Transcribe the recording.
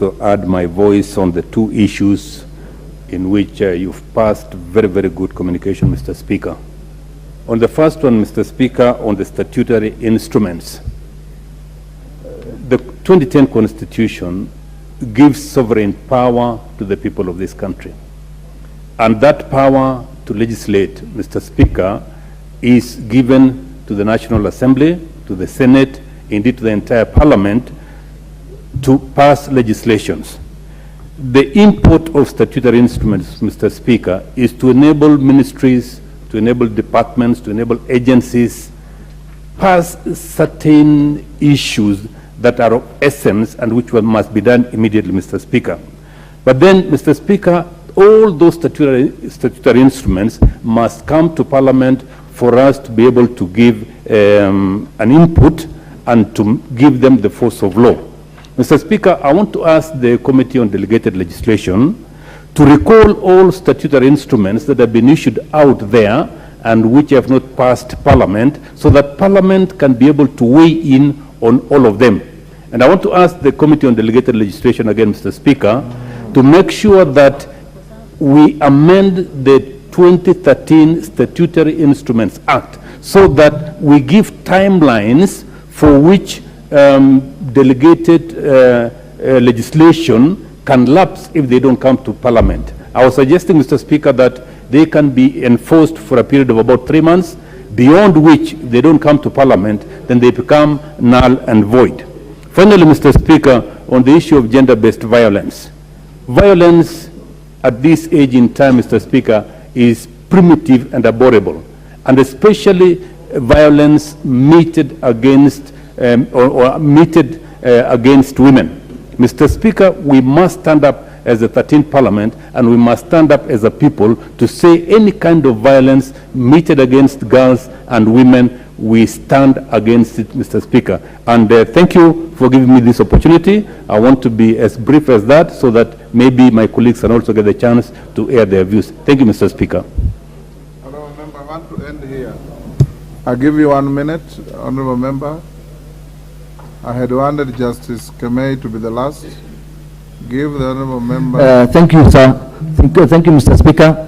to add my voice on the two issues in which you've passed very, very good communication, Mr. Speaker. On the first one, Mr. Speaker, on the statutory instruments, the 2010 Constitution gives sovereign power to the people of this country. And that power to legislate, Mr. Speaker, is given to the National Assembly, to the Senate, indeed to the entire Parliament, to pass legislations. The import of statutory instruments, Mr. Speaker, is to enable ministries, to enable departments, to enable agencies pass certain issues that are of essence and which must be done immediately, Mr. Speaker. But then, Mr. Speaker, all those statutory instruments must come to Parliament for us to be able to give an input and to give them the force of law. Mr. Speaker, I want to ask the Committee on Delegated Legislation to recall all statutory instruments that have been issued out there and which have not passed Parliament, so that Parliament can be able to weigh in on all of them. And I want to ask the Committee on Delegated Legislation again, Mr. Speaker, to make sure that we amend the 2013 Statutory Instruments Act so that we give timelines for which delegated legislation can lapse if they don't come to Parliament. I was suggesting, Mr. Speaker, that they can be enforced for a period of about 3 months, beyond which, if they don't come to Parliament, then they become null and void. Finally, Mr. Speaker, on the issue of gender-based violence. Violence at this age in time, Mr. Speaker, is primitive and abhorrible, and especially violence meted against against women. Mr. Speaker, we must stand up as the 13th Parliament, and we must stand up as a people to say any kind of violence meted against girls and women, we stand against it, Mr. Speaker. And thank you for giving me this opportunity. I want to be as brief as that so that maybe my colleagues can also get the chance to air their views. Thank you, Mr. Speaker. Honourable Member, I want to end here. I'll give you 1 minute, Honourable Member. I had wanted Justice Kemei to be the last. Give the Honourable Member. Thank you, sir. Thank you, Mr. Speaker.